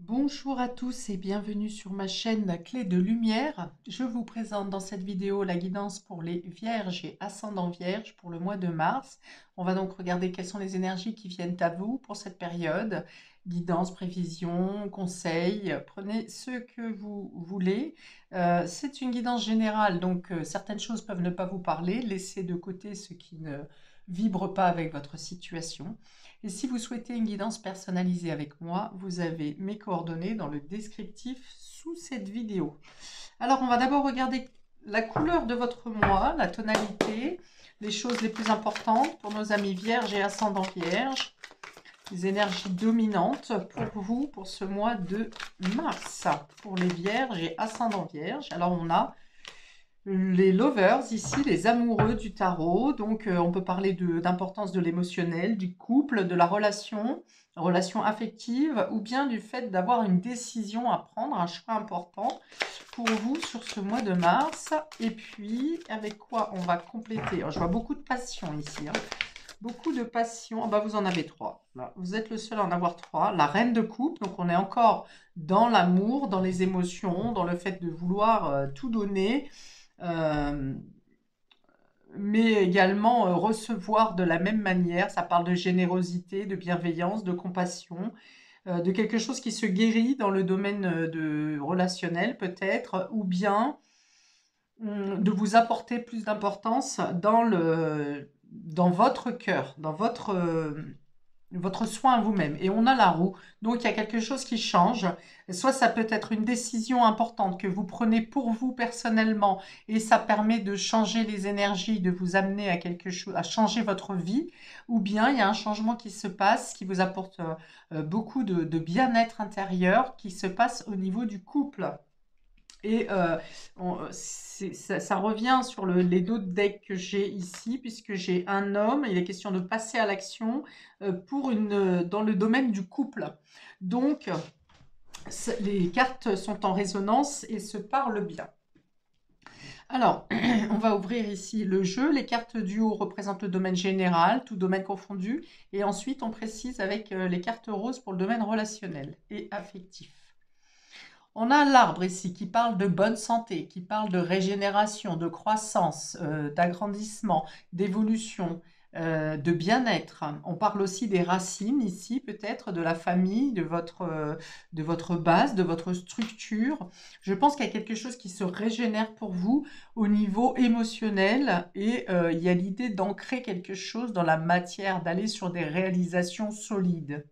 Bonjour à tous et bienvenue sur ma chaîne La Clé de Lumière. Je vous présente dans cette vidéo la guidance pour les Vierges et ascendants Vierges pour le mois de mars. On va donc regarder quelles sont les énergies qui viennent à vous pour cette période. Guidance, prévision, conseils, prenez ce que vous voulez. C'est une guidance générale, donc certaines choses peuvent ne pas vous parler. Laissez de côté ce qui ne vibre pas avec votre situation. Et si vous souhaitez une guidance personnalisée avec moi, vous avez mes coordonnées dans le descriptif sous cette vidéo. Alors, on va d'abord regarder la couleur de votre mois, la tonalité, les choses les plus importantes pour nos amis vierges et ascendants vierges, les énergies dominantes pour vous pour ce mois de mars, pour les vierges et ascendants vierges. Alors, on a les lovers, ici, les amoureux du tarot. Donc, on peut parler d'importance de l'émotionnel, du couple, de la relation affective, ou bien du fait d'avoir une décision à prendre, un choix important pour vous sur ce mois de mars. Et puis, avec quoi on va compléter? Alors, je vois beaucoup de passion ici, hein. Beaucoup de passion. Ah bah, vous en avez trois. Là, vous êtes le seul à en avoir trois. La reine de coupe, donc on est encore dans l'amour, dans les émotions, dans le fait de vouloir tout donner. Euh, mais également recevoir de la même manière. Ça parle de générosité, de bienveillance, de compassion, de quelque chose qui se guérit dans le domaine de relationnel peut-être, ou bien de vous apporter plus d'importance dans votre cœur, dans votre soin à vous-même. Et on a la roue, donc il y a quelque chose qui change. Soit ça peut être une décision importante que vous prenez pour vous personnellement et ça permet de changer les énergies, de vous amener à quelque chose, à changer votre vie. Ou bien il y a un changement qui se passe, qui vous apporte beaucoup de bien-être intérieur, qui se passe au niveau du couple. Et ça revient sur les deux decks que j'ai ici, puisque j'ai un homme, il est question de passer à l'action dans le domaine du couple. Donc, les cartes sont en résonance et se parlent bien. Alors, on va ouvrir ici le jeu. Les cartes du haut représentent le domaine général, tout domaine confondu. Et ensuite, on précise avec les cartes roses pour le domaine relationnel et affectif. On a l'arbre ici qui parle de bonne santé, qui parle de régénération, de croissance, d'agrandissement, d'évolution, de bien-être. On parle aussi des racines ici, peut-être de la famille, de votre base, de votre structure. Je pense qu'il y a quelque chose qui se régénère pour vous au niveau émotionnel et il y a l'idée d'ancrer quelque chose dans la matière, d'aller sur des réalisations solides.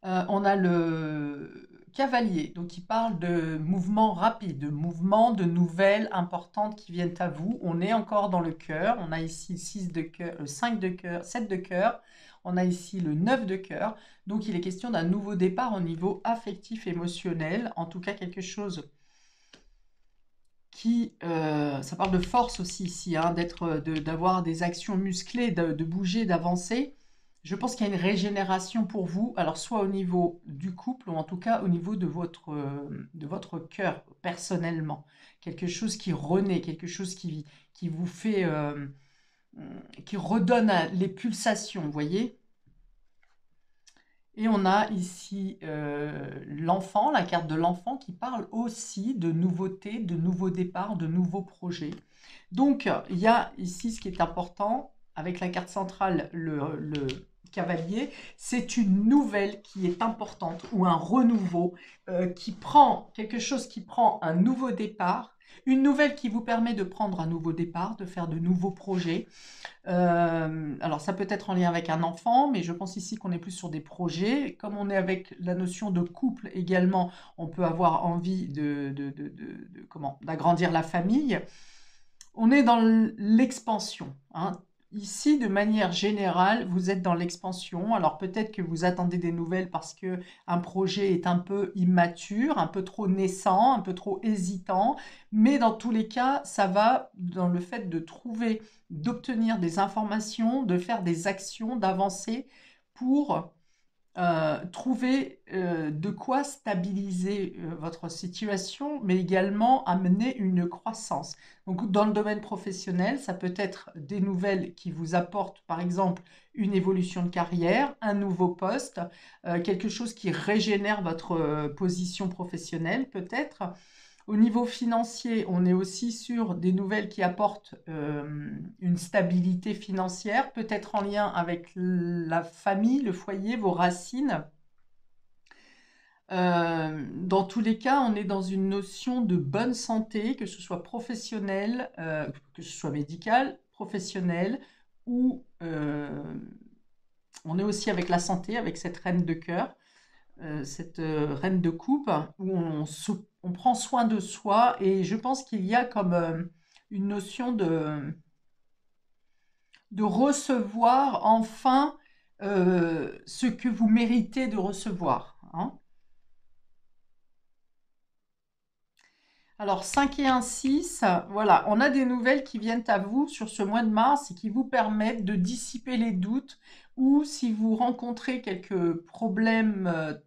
On a le cavalier, donc il parle de mouvements rapides, de mouvements, de nouvelles importantes qui viennent à vous. On est encore dans le cœur. On a ici 6 de cœur, 5 de cœur, 7 de cœur. On a ici le 9 de cœur. Donc il est question d'un nouveau départ au niveau affectif, émotionnel. En tout cas, quelque chose ça parle de force aussi ici, hein, d'avoir des actions musclées, de bouger, d'avancer. Je pense qu'il y a une régénération pour vous, alors soit au niveau du couple ou en tout cas au niveau de votre cœur personnellement. Quelque chose qui renaît, quelque chose qui vous fait, qui redonne les pulsations, vous voyez? Et on a ici l'enfant, la carte de l'enfant qui parle aussi de nouveautés, de nouveaux départs, de nouveaux projets. Donc, il y a ici ce qui est important avec la carte centrale, le cavalier, c'est une nouvelle qui est importante ou un renouveau qui prend quelque chose qui prend un nouveau départ, une nouvelle qui vous permet de prendre un nouveau départ, de faire de nouveaux projets. Alors ça peut être en lien avec un enfant, mais je pense ici qu'on est plus sur des projets. Comme on est avec la notion de couple également, on peut avoir envie d'agrandir la famille. On est dans l'expansion, hein. Ici, de manière générale, vous êtes dans l'expansion. Alors peut-être que vous attendez des nouvelles parce que un projet est un peu immature, un peu trop naissant, un peu trop hésitant. Mais dans tous les cas, ça va dans le fait de trouver, d'obtenir des informations, de faire des actions, d'avancer pour trouver de quoi stabiliser votre situation, mais également amener une croissance. Donc, dans le domaine professionnel, ça peut être des nouvelles qui vous apportent, par exemple, une évolution de carrière, un nouveau poste, quelque chose qui régénère votre position professionnelle, peut-être. Au niveau financier, on est aussi sur des nouvelles qui apportent une stabilité financière, peut-être en lien avec la famille, le foyer, vos racines. Dans tous les cas, on est dans une notion de bonne santé, que ce soit professionnelle, que ce soit médicale, professionnelle, ou on est aussi avec la santé, avec cette reine de cœur, cette reine de coupe, où on prend soin de soi. Et je pense qu'il y a comme une notion de recevoir enfin ce que vous méritez de recevoir, hein. Alors 5 et un 6, voilà, on a des nouvelles qui viennent à vous sur ce mois de mars et qui vous permettent de dissiper les doutes, ou si vous rencontrez quelques problèmes,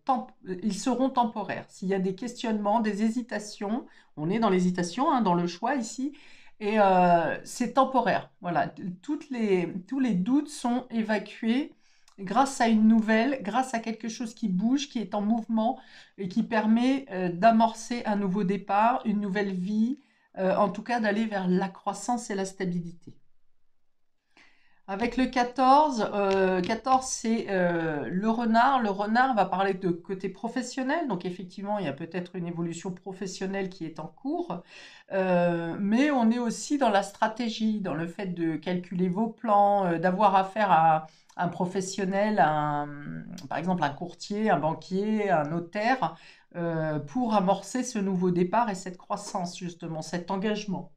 ils seront temporaires. S'il y a des questionnements, des hésitations, on est dans l'hésitation, hein, dans le choix ici, et c'est temporaire. Voilà, tous les doutes sont évacués grâce à une nouvelle, grâce à quelque chose qui bouge, qui est en mouvement et qui permet d'amorcer un nouveau départ, une nouvelle vie, en tout cas d'aller vers la croissance et la stabilité. Avec le 14, 14 c'est le renard. Le renard va parler de côté professionnel, donc effectivement il y a peut-être une évolution professionnelle qui est en cours, mais on est aussi dans la stratégie, dans le fait de calculer vos plans, d'avoir affaire à un professionnel, par exemple un courtier, un banquier, un notaire, pour amorcer ce nouveau départ et cette croissance justement, cet engagement.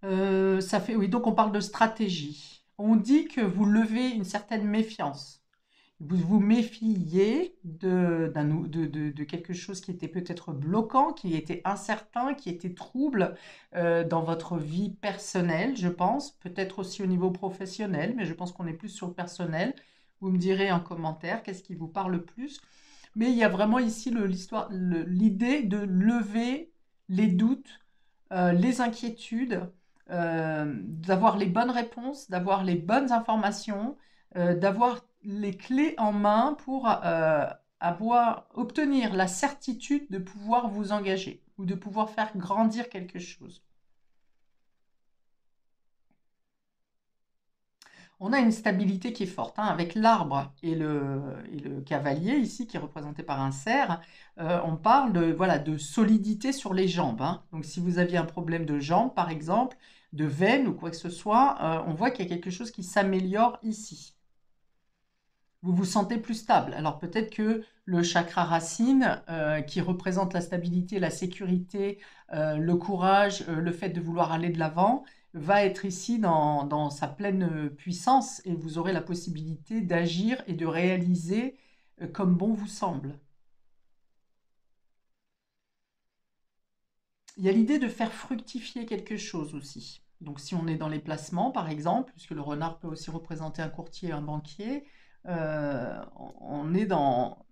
Ça fait, oui, donc on parle de stratégie. On dit que vous levez une certaine méfiance. Vous vous méfiez de quelque chose qui était peut-être bloquant, qui était incertain, qui était trouble dans votre vie personnelle, je pense. Peut-être aussi au niveau professionnel, mais je pense qu'on est plus sur le personnel. Vous me direz en commentaire qu'est-ce qui vous parle le plus. Mais il y a vraiment ici l'idée de lever les doutes, les inquiétudes, d'avoir les bonnes réponses, d'avoir les bonnes informations, d'avoir les clés en main pour obtenir la certitude de pouvoir vous engager ou de pouvoir faire grandir quelque chose. On a une stabilité qui est forte, hein, avec l'arbre et le cavalier ici qui est représenté par un cerf. On parle de, voilà, de solidité sur les jambes, hein. Donc si vous aviez un problème de jambes par exemple, de veine ou quoi que ce soit, on voit qu'il y a quelque chose qui s'améliore ici. Vous vous sentez plus stable. Alors peut-être que le chakra racine, qui représente la stabilité, la sécurité, le courage, le fait de vouloir aller de l'avant, va être ici dans sa pleine puissance, et vous aurez la possibilité d'agir et de réaliser comme bon vous semble. Il y a l'idée de faire fructifier quelque chose aussi. Donc si on est dans les placements, par exemple, puisque le renard peut aussi représenter un courtier et un banquier, on est dans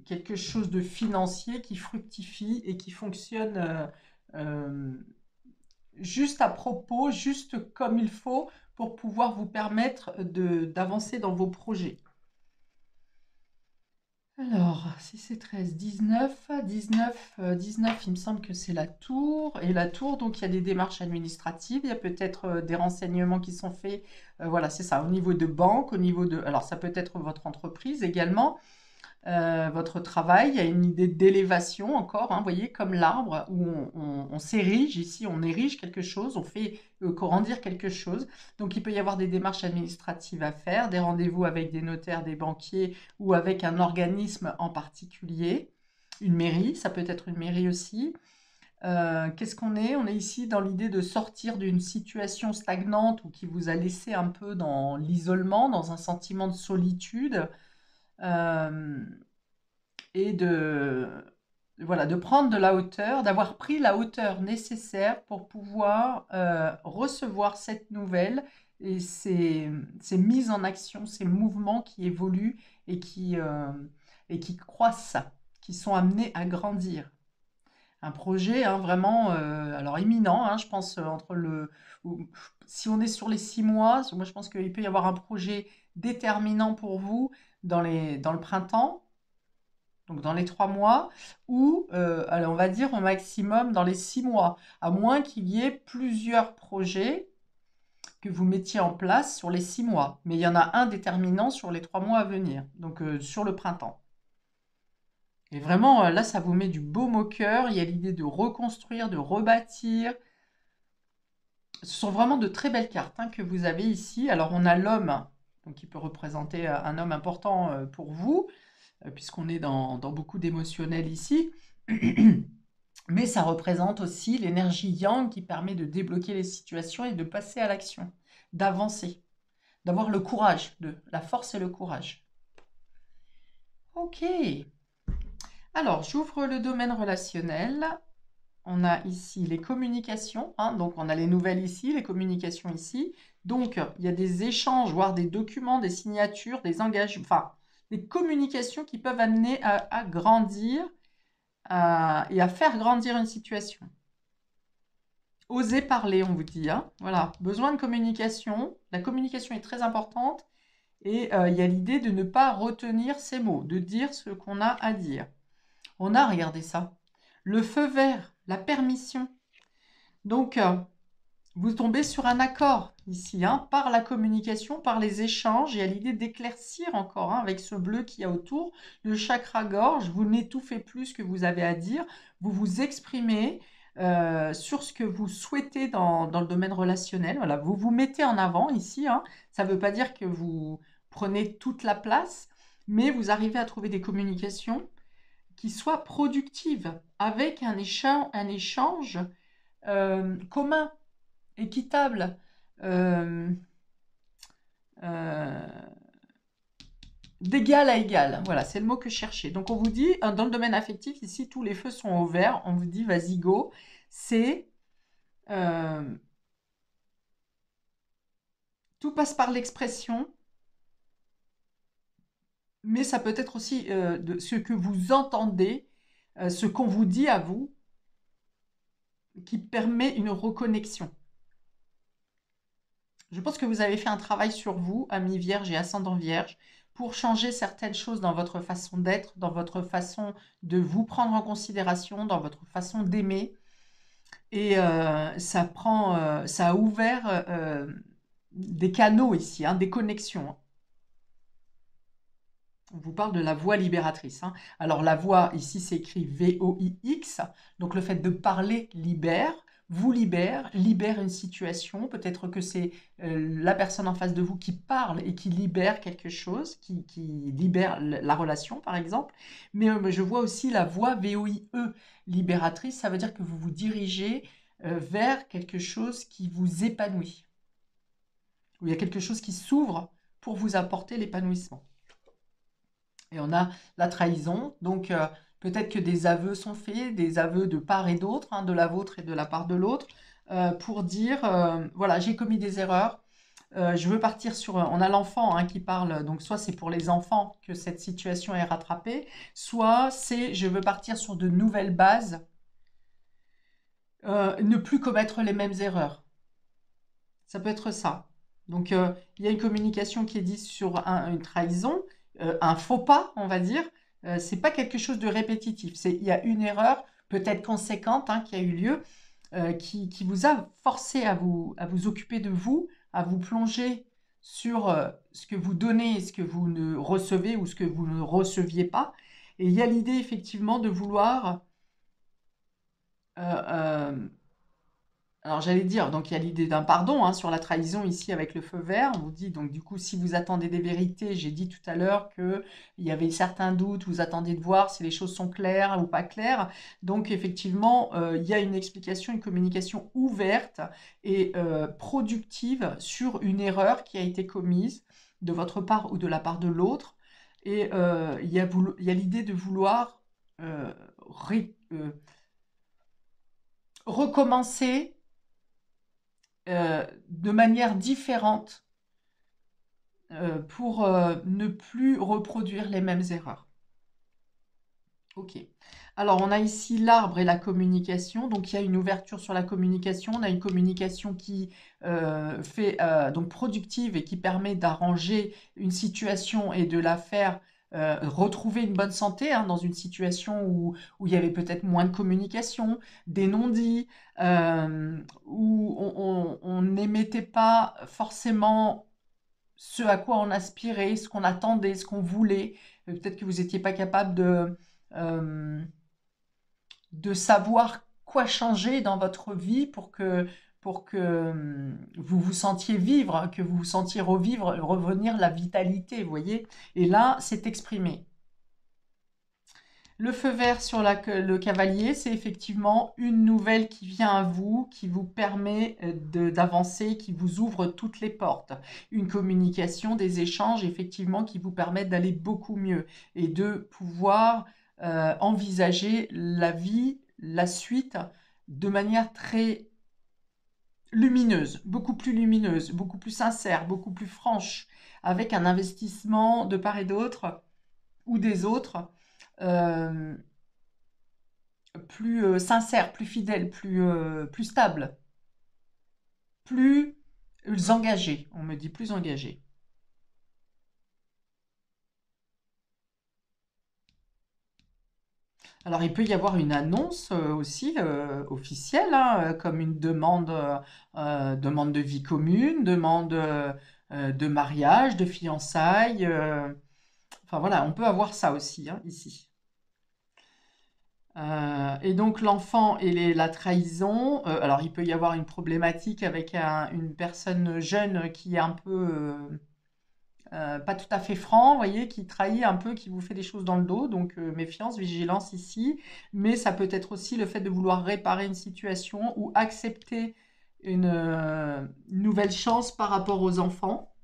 quelque chose de financier qui fructifie et qui fonctionne euh, juste à propos, juste comme il faut pour pouvoir vous permettre d'avancer dans vos projets. Alors, si c'est 13, 19, 19, 19, il me semble que c'est la tour. Et la tour, donc il y a des démarches administratives, il y a peut-être des renseignements qui sont faits. Voilà, c'est ça, au niveau de banque, au niveau de... Alors, ça peut être votre entreprise également, votre travail. Il y a une idée d'élévation encore, hein, vous voyez, comme l'arbre où on s'érige. Ici, on érige quelque chose, on fait grandir quelque chose. Donc, il peut y avoir des démarches administratives à faire, des rendez-vous avec des notaires, des banquiers ou avec un organisme en particulier. Une mairie, ça peut être une mairie aussi. Qu'est-ce qu'on est? On est ici dans l'idée de sortir d'une situation stagnante ou qui vous a laissé un peu dans l'isolement, dans un sentiment de solitude. Euh, et voilà, de prendre de la hauteur, d'avoir pris la hauteur nécessaire pour pouvoir recevoir cette nouvelle et ces mises en action, ces mouvements qui évoluent et qui croissent, qui sont amenés à grandir. Un projet hein, vraiment alors imminent, hein, je pense, si on est sur les 6 mois, moi je pense qu'il peut y avoir un projet déterminant pour vous dans le printemps, donc dans les 3 mois, ou allez, on va dire au maximum dans les 6 mois, à moins qu'il y ait plusieurs projets que vous mettiez en place sur les 6 mois. Mais il y en a un déterminant sur les 3 mois à venir, donc sur le printemps. Et vraiment, là, ça vous met du baume au cœur. Il y a l'idée de reconstruire, de rebâtir. Ce sont vraiment de très belles cartes hein, que vous avez ici. Alors, on a l'homme, donc qui peut représenter un homme important pour vous, puisqu'on est dans beaucoup d'émotionnel ici. Mais ça représente aussi l'énergie yang qui permet de débloquer les situations et de passer à l'action, d'avancer, d'avoir le courage, la force et le courage. Ok. Alors, j'ouvre le domaine relationnel. On a ici les communications, hein, donc on a les nouvelles ici, les communications ici. Donc, il y a des échanges, voire des documents, des signatures, des engagements, enfin, des communications qui peuvent amener à grandir et à faire grandir une situation. Oser parler, on vous dit. Hein, voilà, besoin de communication. La communication est très importante et il y a l'idée de ne pas retenir ses mots, de dire ce qu'on a à dire. On a regardé ça. Le feu vert, la permission. Donc, vous tombez sur un accord ici, hein, par la communication, par les échanges. Il y a l'idée d'éclaircir encore, hein, avec ce bleu qu'il y a autour, le chakra-gorge. Vous n'étouffez plus ce que vous avez à dire. Vous vous exprimez sur ce que vous souhaitez dans le domaine relationnel. Voilà, vous vous mettez en avant ici. Hein. Ça ne veut pas dire que vous prenez toute la place, mais vous arrivez à trouver des communications qui soient productives, avec un échange commun, équitable, euh, euh, d'égal à égal. Voilà, c'est le mot que je cherchais. Donc on vous dit, dans le domaine affectif, ici, tous les feux sont au vert. On vous dit, vas-y, go. C'est... tout passe par l'expression, mais ça peut être aussi de ce que vous entendez, ce qu'on vous dit à vous, qui permet une reconnexion. Je pense que vous avez fait un travail sur vous, ami Vierge et ascendant Vierge, pour changer certaines choses dans votre façon d'être, dans votre façon de vous prendre en considération, dans votre façon d'aimer. Et ça a ouvert des canaux ici, hein, des connexions. Hein. On vous parle de la voix libératrice. Hein. Alors la voix, ici c'est écrit V-O-I-X, donc le fait de parler libère, vous libère une situation. Peut-être que c'est la personne en face de vous qui parle et qui libère quelque chose, qui libère la relation par exemple. Mais je vois aussi la voix V-O-I-E, libératrice, ça veut dire que vous vous dirigez vers quelque chose qui vous épanouit. Où il y a quelque chose qui s'ouvre pour vous apporter l'épanouissement. Et on a la trahison, donc peut-être que des aveux sont faits, des aveux de part et d'autre, hein, de la vôtre et de la part de l'autre, pour dire, voilà, j'ai commis des erreurs, je veux partir sur... On a l'enfant hein, qui parle, donc soit c'est pour les enfants que cette situation est rattrapée, soit c'est je veux partir sur de nouvelles bases, ne plus commettre les mêmes erreurs. Ça peut être ça. Donc il y a une communication qui est dite sur une trahison, un faux pas, on va dire. C'est pas quelque chose de répétitif. Il y a une erreur, peut-être conséquente, hein, qui a eu lieu, qui vous a forcé à vous occuper de vous, à vous plonger sur ce que vous donnez et ce que vous ne recevez ou ce que vous ne receviez pas. Et il y a l'idée effectivement de vouloir euh, alors j'allais dire, donc il y a l'idée d'un pardon hein, sur la trahison ici avec le feu vert. On vous dit donc du coup si vous attendez des vérités, j'ai dit tout à l'heure qu'il y avait certains doutes, vous attendez de voir si les choses sont claires ou pas claires. Donc effectivement, il y a une explication, une communication ouverte et productive sur une erreur qui a été commise de votre part ou de la part de l'autre. Et il y a l'idée de vouloir recommencer de manière différente pour ne plus reproduire les mêmes erreurs. Ok. Alors, on a ici l'arbre et la communication. Donc, il y a une ouverture sur la communication. On a une communication qui donc productive et qui permet d'arranger une situation et de la faire retrouver une bonne santé dans une situation où il y avait peut-être moins de communication, des non-dits, où on n'émettait pas forcément ce à quoi on aspirait, ce qu'on attendait, ce qu'on voulait. Peut-être que vous n'étiez pas capable euh, de savoir quoi changer dans votre vie pour que vous vous sentiez vivre, que vous vous sentiez revivre, revenir la vitalité, vous voyez. Et là, c'est exprimé. Le feu vert sur le cavalier, c'est effectivement une nouvelle qui vient à vous, qui vous permet d'avancer, qui vous ouvre toutes les portes. Une communication, des échanges, effectivement, qui vous permettent d'aller beaucoup mieux et de pouvoir envisager la vie, la suite, de manière très lumineuse, beaucoup plus sincère, beaucoup plus franche, avec un investissement de part et d'autre ou des autres. euh, plus sincère, plus fidèle, plus stable, plus engagé. On me dit plus engagé. Alors, il peut y avoir une annonce aussi officielle, comme une demande de vie commune, demande de mariage, de fiançailles. Enfin voilà, on peut avoir ça aussi ici. Et donc l'enfant et la trahison, alors il peut y avoir une problématique avec une personne jeune qui est un peu pas tout à fait franc, vous voyez, qui trahit un peu, qui vous fait des choses dans le dos, donc méfiance, vigilance ici, mais ça peut être aussi le fait de vouloir réparer une situation ou accepter une nouvelle chance par rapport aux enfants.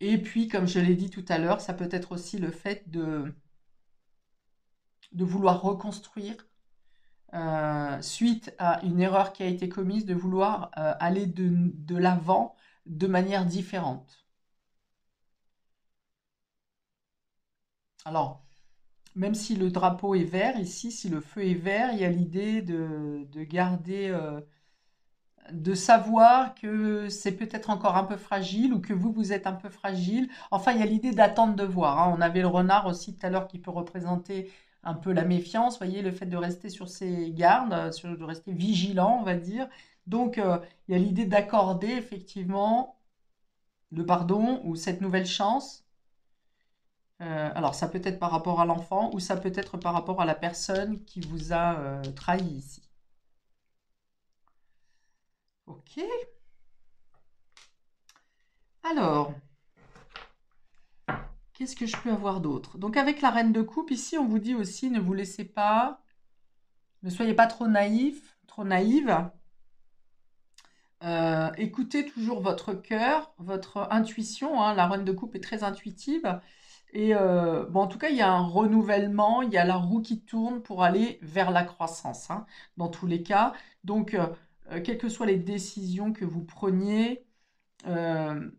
Et puis, comme je l'ai dit tout à l'heure, ça peut être aussi le fait de vouloir reconstruire suite à une erreur qui a été commise, de vouloir aller de l'avant de manière différente. Alors, même si le drapeau est vert, ici, si le feu est vert, il y a l'idée de garder, de savoir que c'est peut-être encore un peu fragile ou que vous êtes un peu fragile. Enfin, il y a l'idée d'attendre de voir. On avait le renard aussi tout à l'heure qui peut représenter un peu la méfiance, vous voyez, le fait de rester sur ses gardes, de rester vigilant, on va dire. Donc, il y a l'idée d'accorder effectivement le pardon ou cette nouvelle chance. Alors, ça peut être par rapport à l'enfant ou ça peut être par rapport à la personne qui vous a trahi ici. Ok. Alors, qu'est-ce que je peux avoir d'autre? Donc, avec la reine de coupe, ici, on vous dit aussi, ne vous laissez pas, ne soyez pas trop naïf, trop naïve. Écoutez toujours votre cœur, votre intuition. La reine de coupe est très intuitive. Et bon, en tout cas, il y a un renouvellement, il y a la roue qui tourne pour aller vers la croissance, dans tous les cas. Donc, quelles que soient les décisions que vous preniez, euh,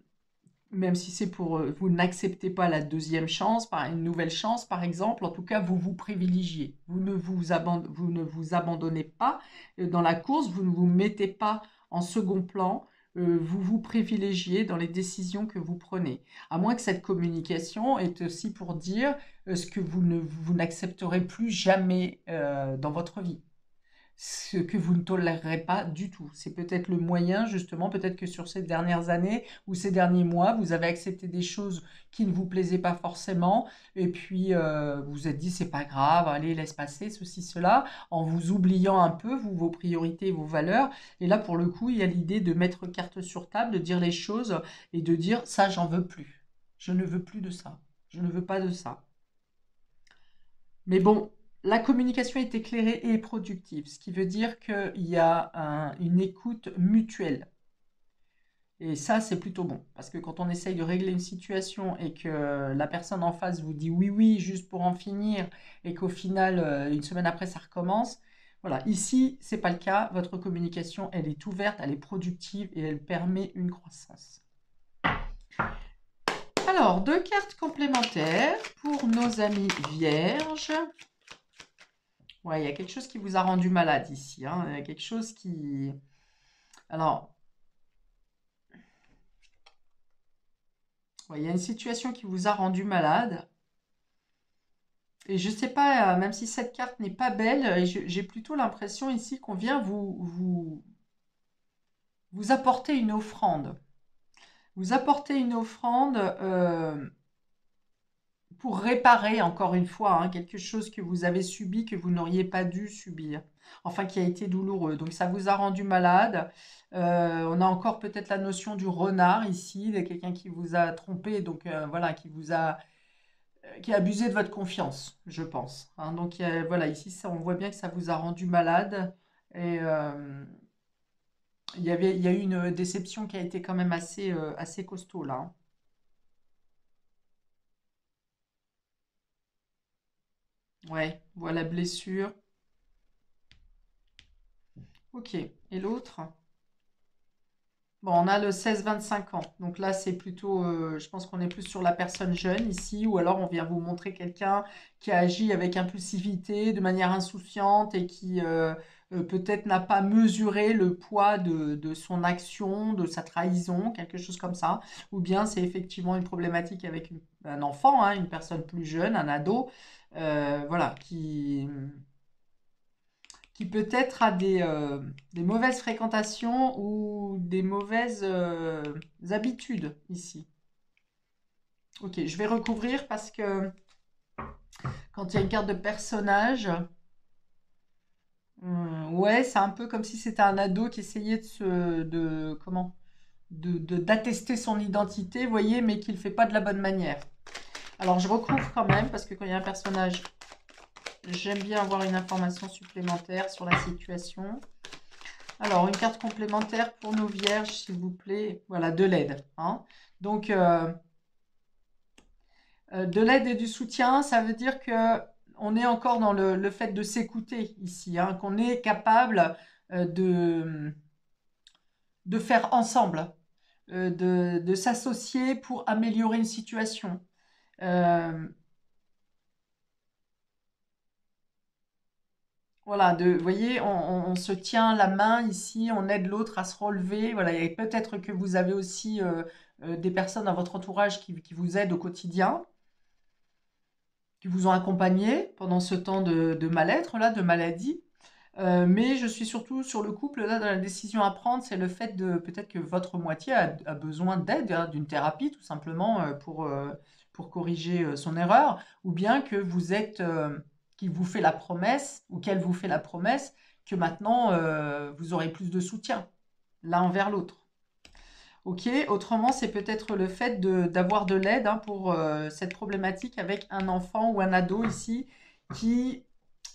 même si c'est pour vous n'acceptez pas la deuxième chance, une nouvelle chance par exemple, en tout cas vous vous privilégiez. Vous ne vous abandonnez pas dans la course, vous ne vous mettez pas en second plan, vous vous privilégiez dans les décisions que vous prenez. À moins que cette communication est aussi pour dire ce que vous n'accepterez plus jamais dans votre vie, ce que vous ne tolérerez pas du tout. C'est peut-être le moyen, justement, peut-être que sur ces dernières années ou ces derniers mois, vous avez accepté des choses qui ne vous plaisaient pas forcément, et puis vous vous êtes dit, c'est pas grave, allez, laisse passer, ceci, cela, en vous oubliant un peu, vous, vos priorités, vos valeurs. Et là, pour le coup, il y a l'idée de mettre carte sur table, de dire les choses et de dire, ça, j'en veux plus. Je ne veux plus de ça. Je ne veux pas de ça. Mais bon, la communication est éclairée et productive, ce qui veut dire qu'il y a une écoute mutuelle. Et ça, c'est plutôt bon. Parce que quand on essaye de régler une situation et que la personne en face vous dit oui, oui, juste pour en finir, et qu'au final, une semaine après, ça recommence, Voilà, ici, c'est pas le cas. Votre communication, elle est ouverte, elle est productive et elle permet une croissance. Alors, 2 cartes complémentaires pour nos amis vierges. Ouais, il y a quelque chose qui vous a rendu malade ici, hein. Il y a quelque chose qui... Alors, ouais, il y a une situation qui vous a rendu malade. Et je sais pas, même si cette carte n'est pas belle, j'ai plutôt l'impression ici qu'on vient vous apporter une offrande. Vous apporter une offrande pour réparer, encore une fois, hein, quelque chose que vous avez subi, que vous n'auriez pas dû subir. Enfin, qui a été douloureux. Donc, ça vous a rendu malade. On a encore peut-être la notion du renard ici, de quelqu'un qui vous a trompé, donc voilà, qui a abusé de votre confiance, je pense, hein. Donc, voilà, ici, on voit bien que ça vous a rendu malade. Et il y a eu une déception qui a été quand même assez costaud, là, hein. Ouais, voilà, blessure. Ok. Et l'autre? Bon, on a le 16-25 ans. Donc là, c'est plutôt, je pense qu'on est plus sur la personne jeune ici, ou alors on vient vous montrer quelqu'un qui a agi avec impulsivité, de manière insouciante et qui peut-être n'a pas mesuré le poids de son action, de sa trahison, quelque chose comme ça. Ou bien c'est effectivement une problématique avec un enfant, hein, une personne plus jeune, un ado, voilà, qui peut-être a des mauvaises fréquentations ou des mauvaises habitudes ici. Ok, je vais recouvrir parce que quand il y a une carte de personnage, ouais, c'est un peu comme si c'était un ado qui essayait comment, d'attester son identité, vous voyez, mais qui ne le fait pas de la bonne manière. Alors, je recouvre quand même parce que quand il y a un personnage, j'aime bien avoir une information supplémentaire sur la situation. Alors, une carte complémentaire pour nos vierges, s'il vous plaît. Voilà, de l'aide, hein. Donc, de l'aide et du soutien, ça veut dire que on est encore dans le fait de s'écouter ici, hein, qu'on est capable de faire ensemble, de s'associer pour améliorer une situation. Euh, Voilà, vous voyez, on se tient la main ici, on aide l'autre à se relever. Voilà, et peut-être que vous avez aussi des personnes dans votre entourage qui vous aident au quotidien, qui vous ont accompagné pendant ce temps de mal-être, là, de maladie. Mais je suis surtout sur le couple, là, dans la décision à prendre, c'est le fait de peut-être que votre moitié a besoin d'aide, hein, d'une thérapie, tout simplement, pour corriger son erreur, ou bien que vous êtes, qu'il vous fait la promesse, ou qu'elle vous fait la promesse, que maintenant, vous aurez plus de soutien, l'un envers l'autre. Ok, autrement, c'est peut-être le fait d'avoir de l'aide, hein, pour cette problématique avec un enfant ou un ado ici qui,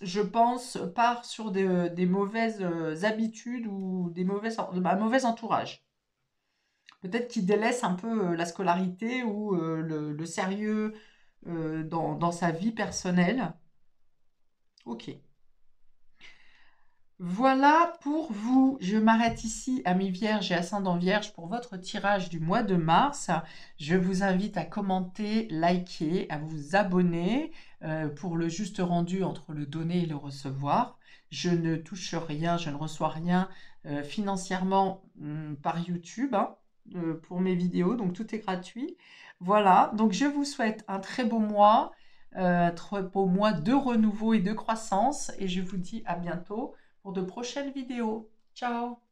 je pense, part sur des mauvaises habitudes ou un mauvais entourage. Peut-être qu'il délaisse un peu la scolarité ou le sérieux dans sa vie personnelle. Ok. Voilà pour vous. Je m'arrête ici, amis vierges et ascendant vierge, pour votre tirage du mois de mars. Je vous invite à commenter, liker, à vous abonner pour le juste rendu entre le donner et le recevoir. Je ne touche rien, je ne reçois rien financièrement par YouTube, hein, pour mes vidéos, donc tout est gratuit. Voilà, donc je vous souhaite un très beau mois de renouveau et de croissance et je vous dis à bientôt pour de prochaines vidéos. Ciao!